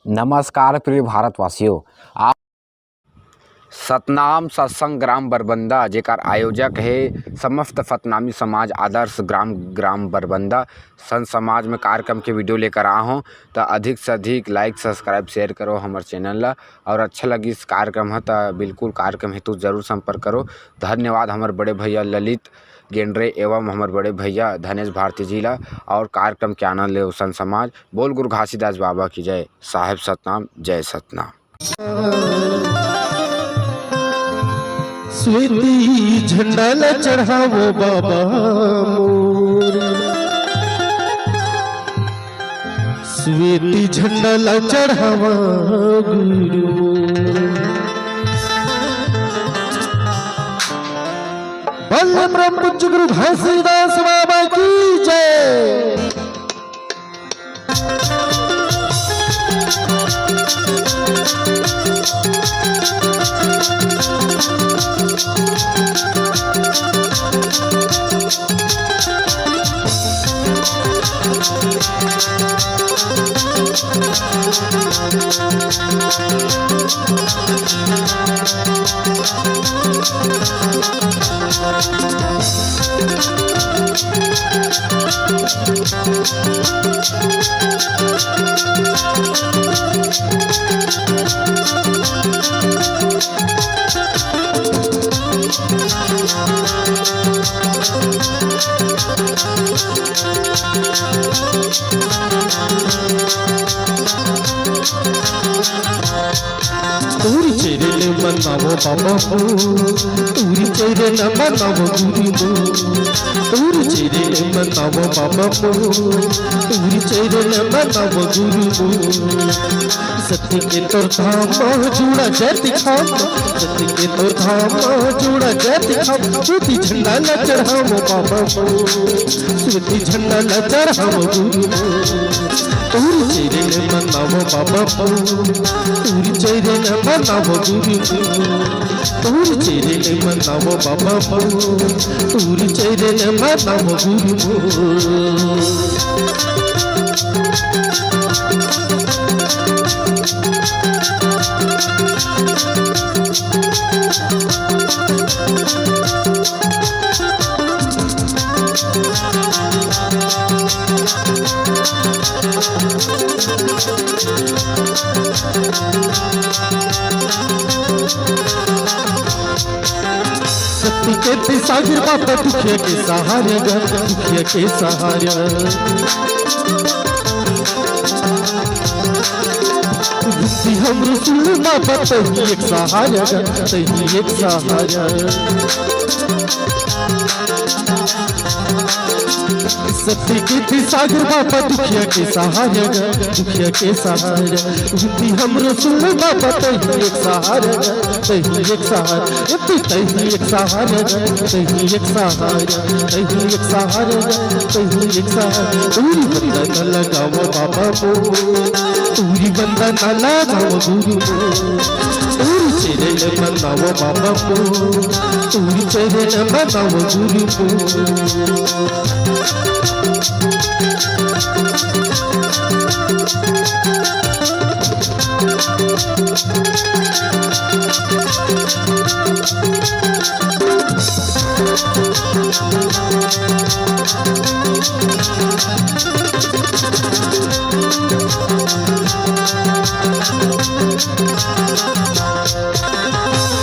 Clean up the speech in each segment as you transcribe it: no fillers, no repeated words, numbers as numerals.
नमस्कार प्रिय भारतवासियों। आप सतनाम सत्संग ग्राम बरबंदा जेकर आयोजक है समस्त सतनामी समाज आदर्श ग्राम बरबंदा संत समाज में कार्यक्रम के वीडियो लेकर आया हूँ। तो अधिक से अधिक लाइक सब्सक्राइब शेयर करो हमारे चैनल ला। और अच्छा लगी इस कार्यक्रम है तो बिल्कुल कार्यक्रम हेतु जरूर संपर्क करो। धन्यवाद हमारे बड़े भैया ललित गेंद्रे एवं हमारे बड़े भैया धनेश भारती जी ला। और कार्यक्रम के आनंद ले संत समाज। बोल गुरु घासीदास बाबा की जय। साहेब सतनाम, जय सतनाम। स्वेती झंडा ल चढ़ावो बाबा मोर, स्वेती झंडा ल चढ़ावा गुरु बल्लभ ब्रह्म पूज्य गुरु घासीदास बाबा की जय। तूरी चेरे मनावो बाबा हो, तूरी चेरे न मनावो गुरु हो, तूरी चेरे मनावो बाबा हो, तूरी चेरे न मनावो गुरु हो। सत्य के तोर धाम जुड़ा जति खाम, सत्य के तोर धाम जुड़ा जति खाम। स्वेती झंडा ल चढ़ावो बाबा हो, स्वेती झंडा ल चढ़ावो गुरु हो, तूरी चेरे मनावो बाबा हो, तूरी चेरे न मनावो गुरु हो, तूरी चेरे न मनावो बाबा हो, तूरी चेरे न मनावो गुरु हो। सत्य के सागर बाबा दुखिया के सहारे, दुखिया के सहारे बुद्धि हम रसूल बाबा तही एक सहारा, तही एक सहारा। सत्य के सागर बाबा दुखिया के सहारा, दुखिया के सहारा बुद्धि हम रसूल बाबा तही एक सहारा, तही एक सहारा, तही एक सहारा, तही एक सहारा, तही एक सहारा, तही एक सहारा। तूरी बंदा न लगावो बाबा को, तूरी बंदा न लगावो गुरु को, तूरी चेरे न मनावो बाबा को, तूरी चेरे न मनावो गुरु को।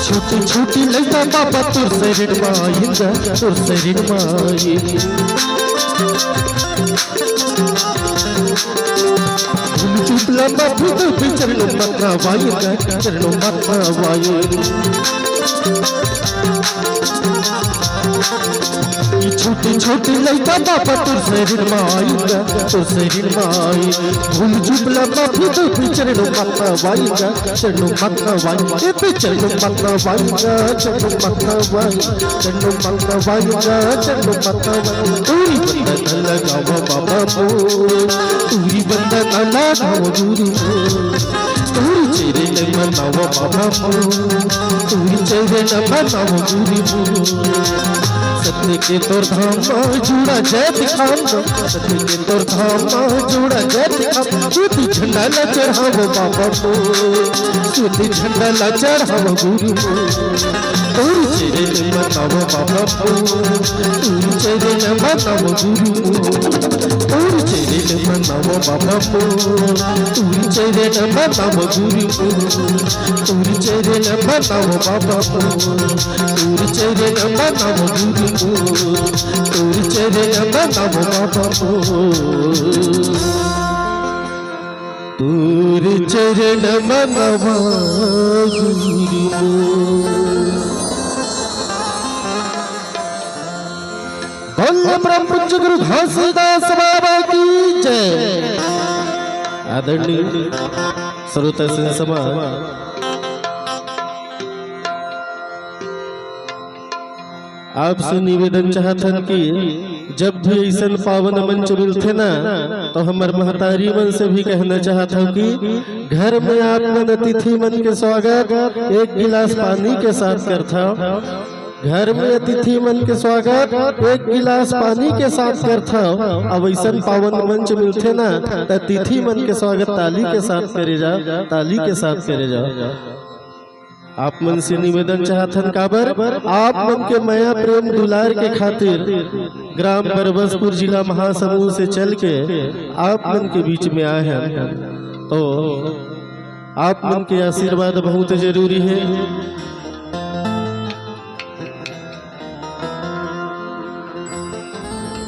छोटी छोटी लड़का बाबा तुर से रिडमाइंदा, तुर से रिडमाई चुपला बाबू तो चरणों मत वाइंदा, चरणों मत वाई। छोटी छोटी लड़का बाबा तुर से रिडमाइंदा, तुर से रिडमाई भूल चुपला बाबू तो चरणों मत वाइंदा, चरणों मत वाई। ए चरणों मत वाइंदा, चरणों मत वाई, चरणों मत वाइंदा, चरणों मत वाई। तूरी बंदा न लगावो बाबा हो, तूरी बंदा न लगावो गुरु हो, तूरी चेरे न मनावो बाबा हो, तूरी चेरे न मनावो गुरु हो। सत्य के तोर धाम जुड़ा जय दिखाम सत्य के तोर धाम जुड़ा जय दिखाम सूती झंडा ला चढ़ावो बाबा को सूती झंडा ला चढ़ावो गुरु को तोर चरण मनावो बाबा को तोर चरण मनावो गुरु को तोर चरण मनावो बाबा को तोर चरण मनावो गुरु को तोर चरण मनावो बाबा को तोर चरण मनावो गुरु को तोर चरण मनावो बाबा को तोर चरण मनावो गुरु बोल परम पूज्य गुरु घासीदास बाबा की जय। आदरणीय श्रोता समाज आपसे निवेदन चाहतन कि जब भी ऐसा पावन मंच मिलते ना तो हमार महतारी मन से भी कहना चाहता हूँ कि घर में आप मन अतिथि मन के स्वागत एक गिलास पानी के साथ करता घर में अतिथि मन के स्वागत एक गिलास पानी के साथ करता अब ऐसा पावन मंच मिलते ना तो अतिथि मन के स्वागत ताली के साथ करे जा ताली के साथ करे जा। आप मन से निवेदन चाहतन काबर आप मन के माया प्रेम दुलार के खातिर ग्राम बरबसपुर जिला महासमुंद से चल के आप मन के बीच में आए हैं तो आप मन के आशीर्वाद बहुत जरूरी है।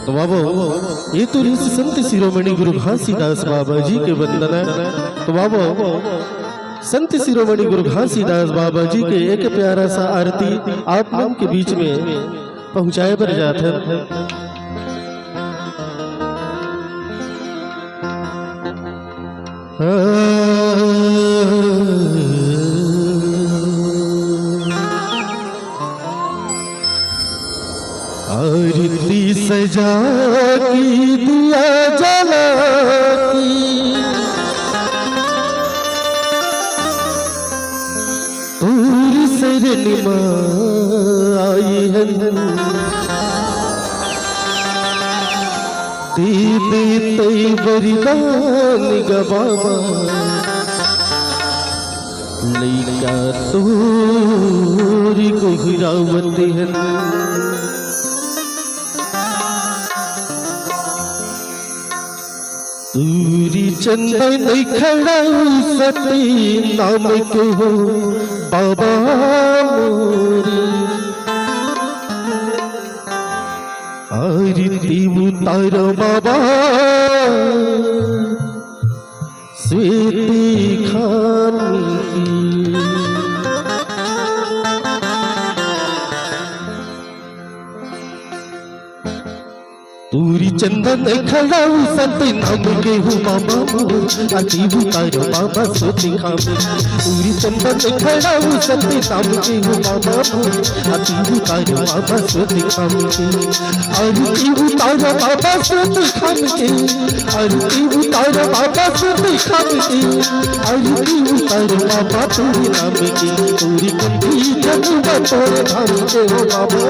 तो बाबा ये तो संत शिरोमणि गुरु घासीदास बाबा जी के वंदना। तो बाबा संत शिरोमणि गुरु घासीदास बाबा जी के एक प्यारा सा आरती आप मन के बीच में पहुंचाए पर जाते हैं। आरती सजा की दिया जला की तोर शरण आई है दे तई वरदान गबाबा लैका तोरी गुहरावत है तूरी चंदन खड़ा सती नाम के हो बाबा मोरी आरती उतारो बाबा स्वीटी खानी की तूरी चंदन खड़ा संत नाम के हो बाबा आरती उतारो बाबा सोती खामी तूरी चंदन खड़ा संत नाम के हो बाबा आरती उतारो बाबा सोती खामी आरती उतारो बाबा सोती खामी आरती उतारो बाबा सोती खामी आरती उतारो बाबा तोरे नाम की तोरी कंठी जगवा तोरे धाम के हो बाबा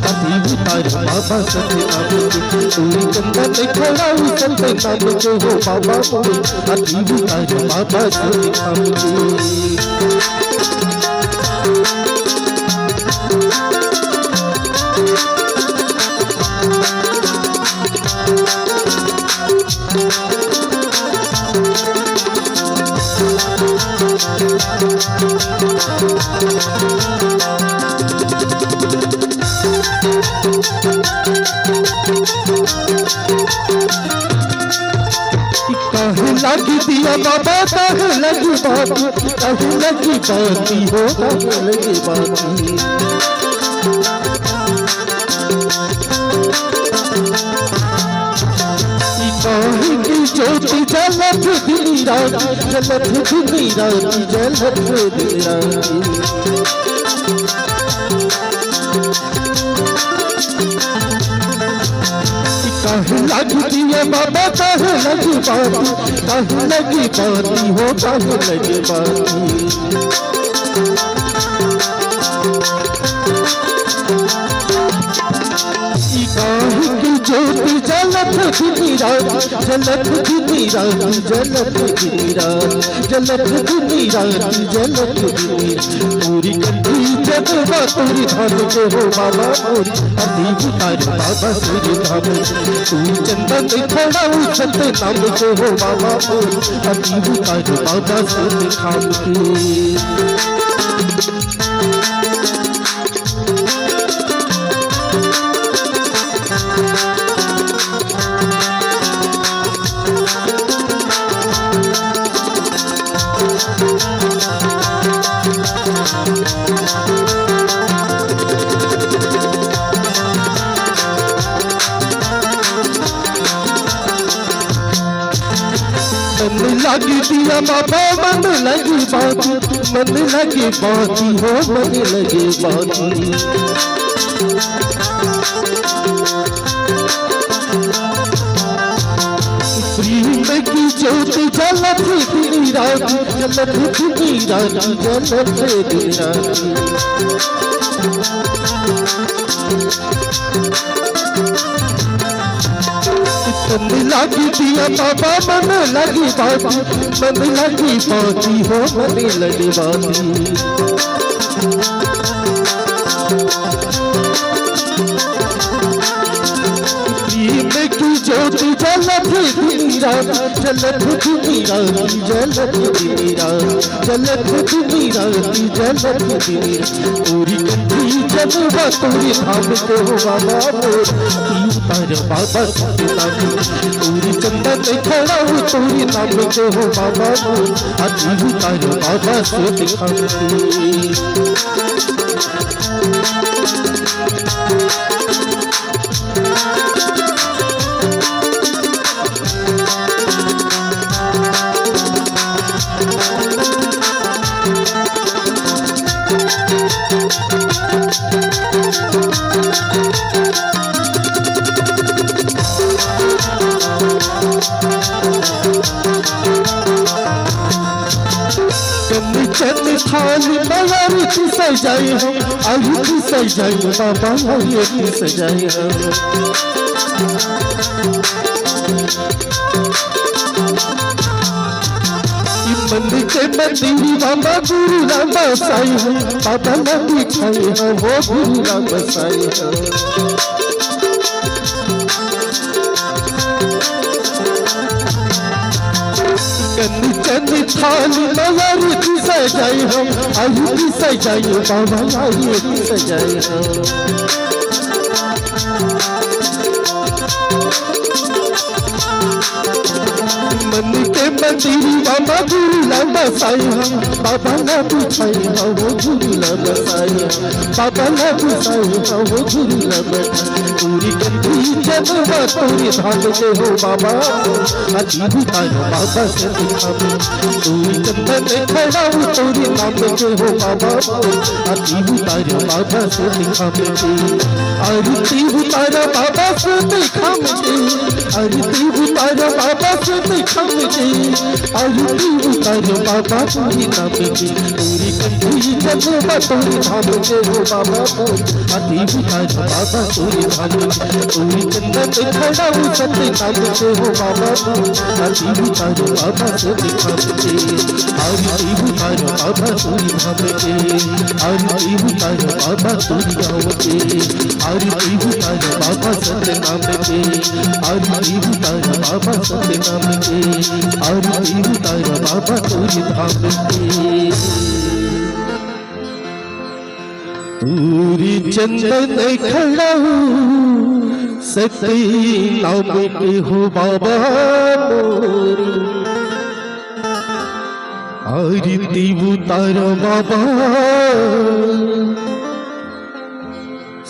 आरती उतारो बाबा सोती नाम की तोरी चंदन खड़ा संत नाम के हो बाबा आरती उतारो बाबा सोती खामी कहे लगी दिया बाबा कहे लगी बाती कहे लगी बाती हो कहे लगी बाती कहे की ज्योति जलत दिन रात जलत दिन रात जलत दिन रात कहे लगी दिया बाबा कहे लगी बाती हो कहे लगी बाती धीमी रात झलक धीमी रात झलक धीमी रात झलक धीमी रात झलक धीमी पूरी कंठी जगवा तोरी धाम के हो बाबा मोरी अति उतार बाबा सूर्य धाम तू चंदन खड़ा सत नाम के हो बाबा मोरी अति उतार बाबा सूर्य धाम के मन लगी दिया बाबा मन लगी बाती मन लगी बाती हो मन लगी बाती प्रेम की ज्योत जलत दिन रात जलत दिन रात जलत दिन रात मन लगी दिया बाबा मन लगी बाती मन लगी बाती हो मन लगी बाती प्रेम की ज्योत जलत दिन रात जलत दिन रात जलत दिन रात जलत दिन रात जलत दिन पूरी कंठी जगवा तोरी धाम के हो बाबा मोरी बाबा पूरी चंदन खड़ा तोरी नाम के हो बाबा मोरी अति उतार बाबा से दिखाते चंद थाली मयूर की सजाई हो आयु की सजाई बाबा आयु की सजाई हो मंदिर के मंदिर बाबा गुरु राम बसाई हो बाबा नदी खाई हो वो गुरु राम बसाई हो चंद थाली मयूर की सजाई हो आयु की सजाई हो बाबा आयु की सजाई हो मन के मंदिर बाबा गुरु राम बसाई हो बाबा ना बिछाई हो वो गुरु राम बसाई हो बाबा ना बिछाई हो वो गुरु राम पूरी कंठी जगवा तोरी धाम के हो बाबा अति उतार बाबा से दिखावे पूरी चंदन खड़ा तोरी नाम के हो बाबा अति उतार बाबा से दिखावे आरती उतार बाबा से दिखावे आरती उतार बाबा से दिखावे आरती उतार बाबा पूरी नाम की पूरी कंठी जगवा तोरी धाम के हो बाबा अति उतार बाबा तोरी धाम पूरी चंदन खड़ा सत्य नाम के हो बाबा अति उतार बाबा से दिखावे आरती उतार बाबा तोरी धाम के आरती उतार बाबा तोरी धाम के आरती उतार बाबा सत्य नाम के आरती उतार बाबा सत्य नाम के आरती उतार बाबा तोरी धाम के पूरी चंदन खड़ा सत्य नाम के हो बाबा मोरी आरती उतार बाबा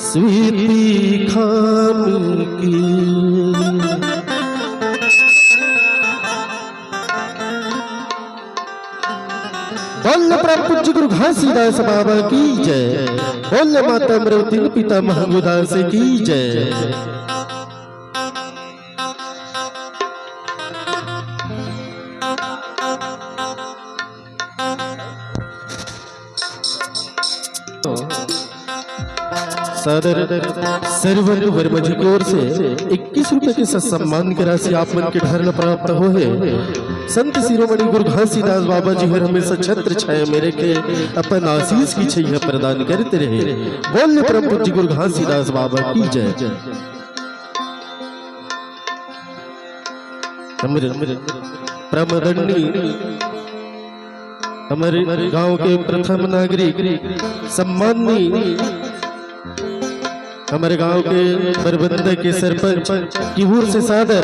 स्वीटी खान की बोल प्रभु गुरु घासीदास बाबा की जय बोल माता अमृति पिता महमूदास की जय सादर सर्वन वर्मा जी की ओर से 21 रुपए के सम्मान की राशि आप मन के ढरल प्राप्त हो है। संत शिरोमणि गुरु घासीदास बाबा जी हर हमेशा छत्र छाया मेरे के अपन आशीष की छैया प्रदान करते रहे। बोल परम पूज्य गुरु घासीदास बाबा की जय। प्रमदंडी हमारे गांव के प्रथम नागरिक सम्मानी हमारे गांव के बरबंदा के सरपंच की ओर से सादर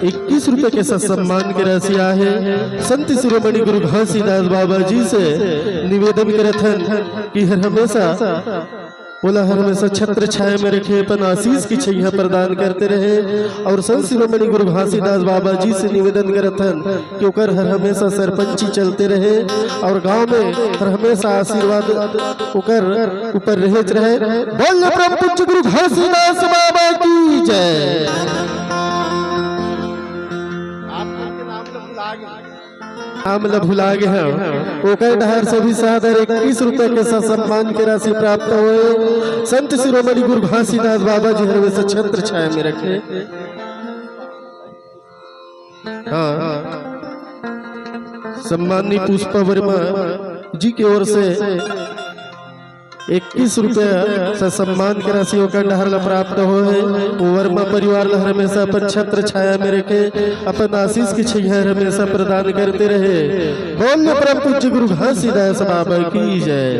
21 रुपए के सम्मान की राशि आहे। संत शिरोमणि गुरु घासीदास बाबा जी से निवेदन करथन कि हर हमेशा बोला हर हमेशा छत्र छाया में रखे अपन आशीष की छैया प्रदान करते रहे। और संत शिरोमणि गुरु घासीदास बाबा जी से निवेदन करथन कि ओकर हर हमेशा सरपंची चलते रहे और गांव में हर हमेशा आशीर्वाद ओकर ऊपर रहे। बोल परम पूज्य गुरु घासीदास बाबा की जय। नाम ल भुला गए हैं ओकर ढहर से भी सादर 21 रुपए के सम्मान की राशि प्राप्त हुए। संत शिरोमणि गुरु घासीदास बाबा जी हर हमेशा छत्र छाया में रखे। सम्मानी पुष्पा वर्मा जी की ओर से 21 रुपया सम्मान की राशि होकर ढहर प्राप्त हो है। वर्मा परिवार हमेशा अपन छत्र छाया में रखे अपन आशीष की छैया हमेशा प्रदान करते रहे। बोल परम पूज्य गुरु घासीदास बाबा की जय।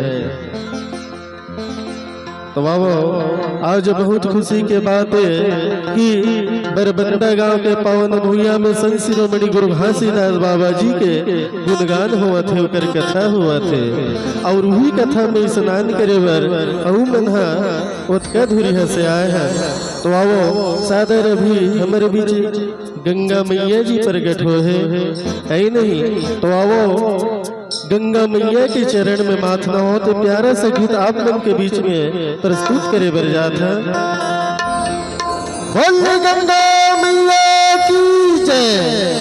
तो बाबा आज बहुत खुशी के बात है कि बरबंदा गांव के पावन भूया में संत शिरोमणि गुरु घासीदास बाबा जी के गुणगान हुआ थे ओकर कथा हुआ थे। और वही कथा में स्नान करे बर अहू मनहा ओतका धुरिया से आए हैं। तो आओ सादर अभी हमारे बीच गंगा मैया जी प्रकट हो है नहीं। तो आओ गंगा मैया के चरण में माथना हो तो प्यारा सा गीत आप मन के बीच में प्रस्तुत करे बर जाता। बोल गंगा मैया की जय।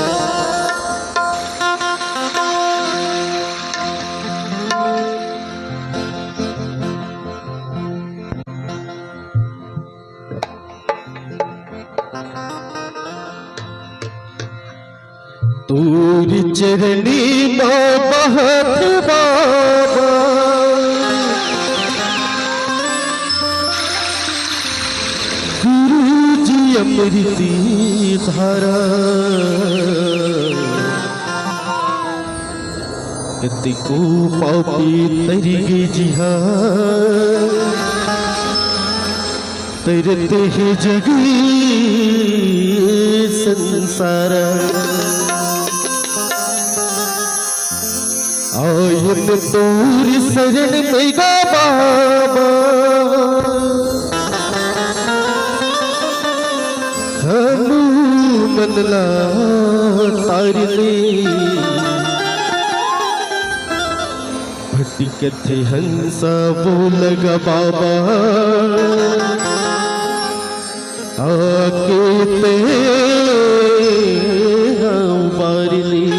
तूरी चरणी बहुत बाबा गुरु जी अमृती धारा को पापी तरी जिहा तरते है जगी संसार। आयन तोर शरण में गा बाबा हम मनला तारने भटकत हंसा बोलगा बाबा आके ते हम बारली।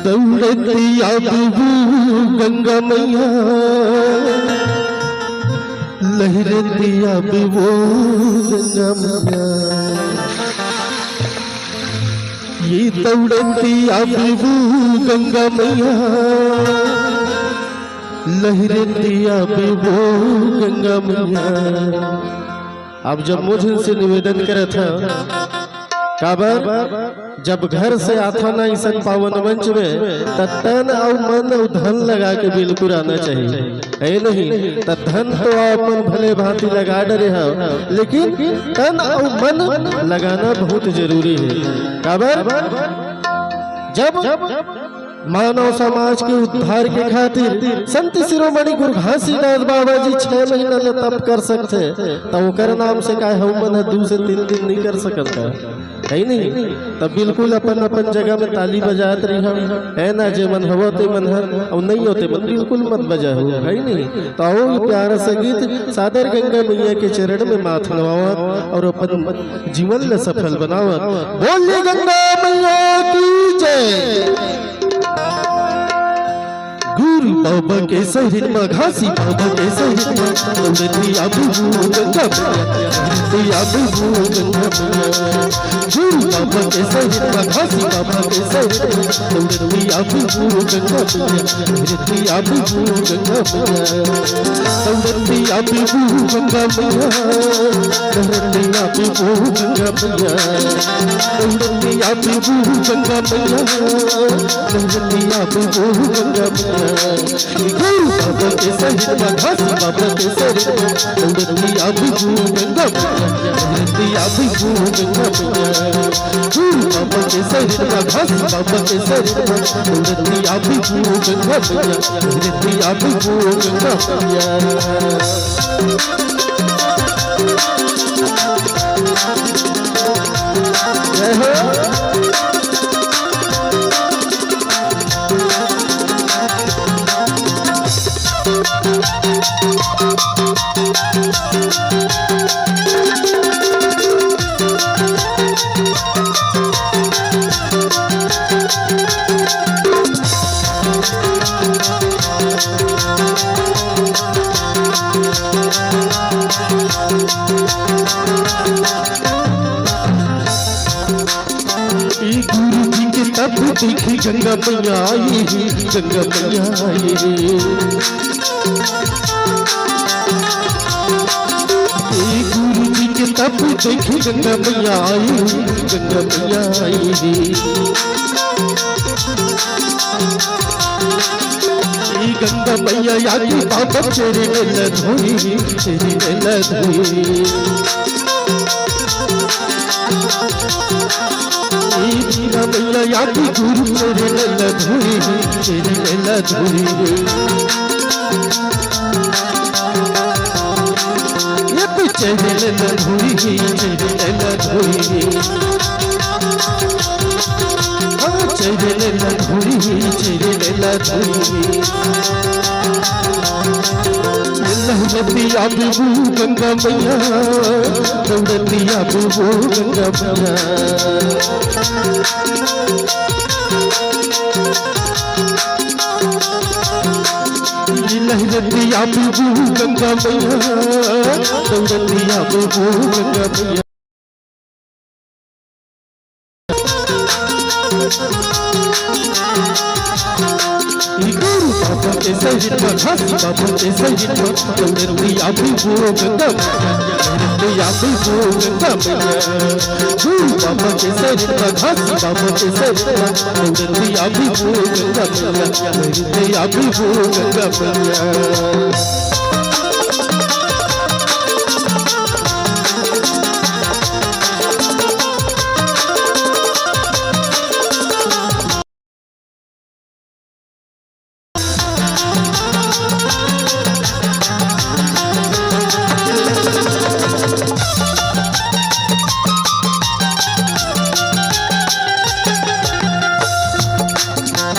दौड़तिया गंगा मैया लहरतिया वो गंगा मैया ये दौड़तिया वो गंगा मैया लहरतिया वो गंगा मैया। अब जब मुझे से निवेदन करे था काबर जब घर से आता ना इस पावन मंच में तन और मन और धन लगा के बिल्कुल आना चाहिए है नहीं। धन तो अपन भले भांति लगा डरे हो लेकिन तन और मन लगाना बहुत जरूरी है। काबर जब मानव समाज के उद्धार के खातिर संत शिरोमणि गुरु घासीदास बाबा जी 6 महीना ले तप कर सकते तो ओकर नाम से का हम मन 2 से 3 दिन नहीं कर सकता है नहीं। तब बिल्कुल अपन अपन जगह में ताली बजात रही है ना। जे मन हो ते मन और नहीं होते मन बिल्कुल मत बजा हो है नहीं। तो आओ प्यारा संगीत सादर गंगा मैया के चरण में माथ नवावा और अपन जीवन में सफल बनावा। बोलिए गंगा मैया की जय। बाबा के शरीर में घासी बाबा के शरीर में दौड़ती आबू गंगा मैया आबू गंगा मैया गुरु बाबा के शरीर में घासी बाबा के शरीर में दौड़ती आबू गंगा मैया दौड़ती आबू गंगा मैया दौड़ती आबू गंगा मैया दौड़ती आबू गंगा मैया दौड़ती आबू गंगा मैया दौड़ती आबू गंगा मैया गुरु बाबा के शरीर में घासी बाबा के शरीर में दौड़ती आबू गंगा मैया दौड़ती आबू गंगा मैया गुरु बाबा के शरीर में घासी बाबा के शरीर में दौड़ती आबू गंगा मैया दौड़ती आबू गंगा मैया गुरु जी के तब देखी गंगा मैया आई गंगा मैया आई गुरु जी के तब देखी गंगा मैया आई गंगा मैया आई गंगा मैया यारी बाबा तेरे न धोई तेरी न धोई मीरा मैया यादी गुरु तेरे न धोई तेरी न धोई ये पीछे न धोई तेरी न धोई तेरे न धोई तेरे न धोई दौड़ती आबू गंगा मैया दौड़ती आबू गंगा मैया लहरती आबू गंगा मैया दौड़ती आबू गंगा मैया गुरु बाबा के शरीर में घासी बाबा के शरीर में दौड़ती आबू गंगा मैया आबू गंगा मैया गुरु बाबा के शरीर में घासी बाबा के शरीर में दौड़ती आबू गंगा मैया दौड़ती आबू गंगा मैया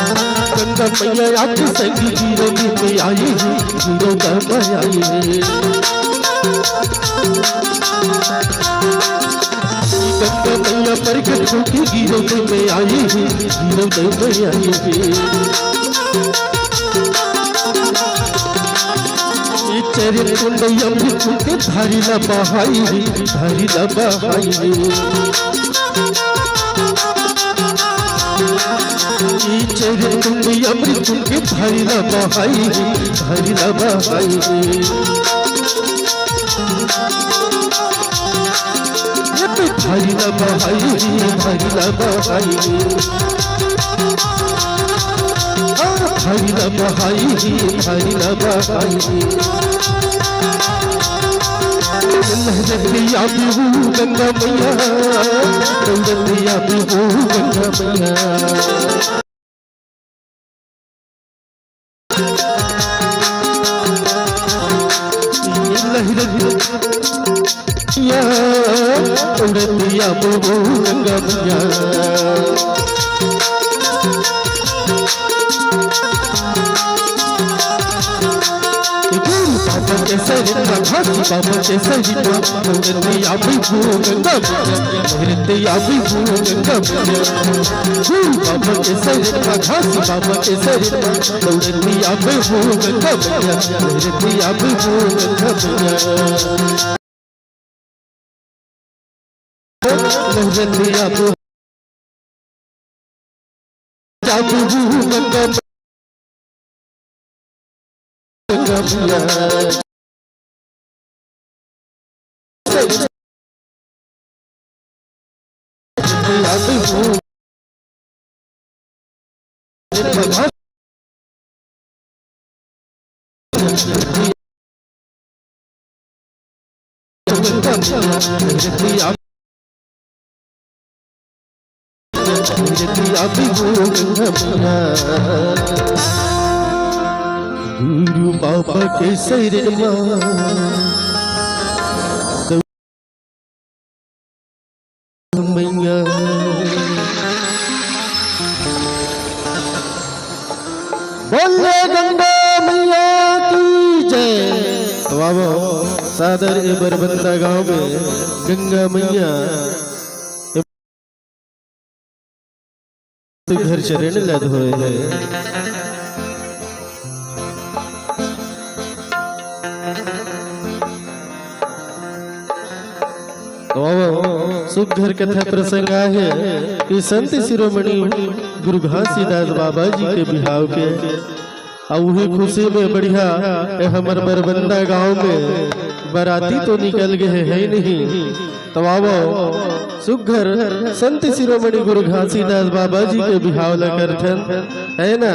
मैया आपकी संगी हीरो में आई है हीरो गंगा आई है गंगा मैया प्रकट होके हीरो में आई है हीरो गंगा आई है चरण कुंडया मृत्यु के धारी न बहाई है धारी न बहाई है चरण कुंडया मृत्यु के धारी न बहाई धारी न बहाई धारी न बहाई धारी न बहाई धारी न बहाई धारी न बहाई लहरती आबू गंगा मैया दौड़ती आबू गंगा मैया दौड़ती आबू गंगा मैया केसरी में घासी बाबा केसरी में दौड़तिया बिभू गंगा दौड़तिया बिभू गंगा बाबा केसरी में घासी बाबा केसरी में दौड़तिया बिभू गंगा दौड़तिया बिभू गंगा दौड़तिया बिभू गंगा गुरु बाबा के शरण मैया बोले गंगा मैया की जय। तो बाबा सादर बरबंदा गांव में गंगा मैया घर चरण लद हुए हैं। तो सुख घर कथा प्रसंग है कि संत शिरोमणि गुरु घासीदास बाबा जी के बिहाव के वही खुशी में बढ़िया हमारे बरबंदा गांव में बाराती तो निकल गए है नहीं। तो सुख घर संत शिरोमणि गुरु घासीदास बाबा जी के बिहाव ला करथन है ना।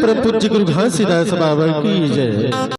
परम पूज्य गुरु घासीदास बाबा की जय।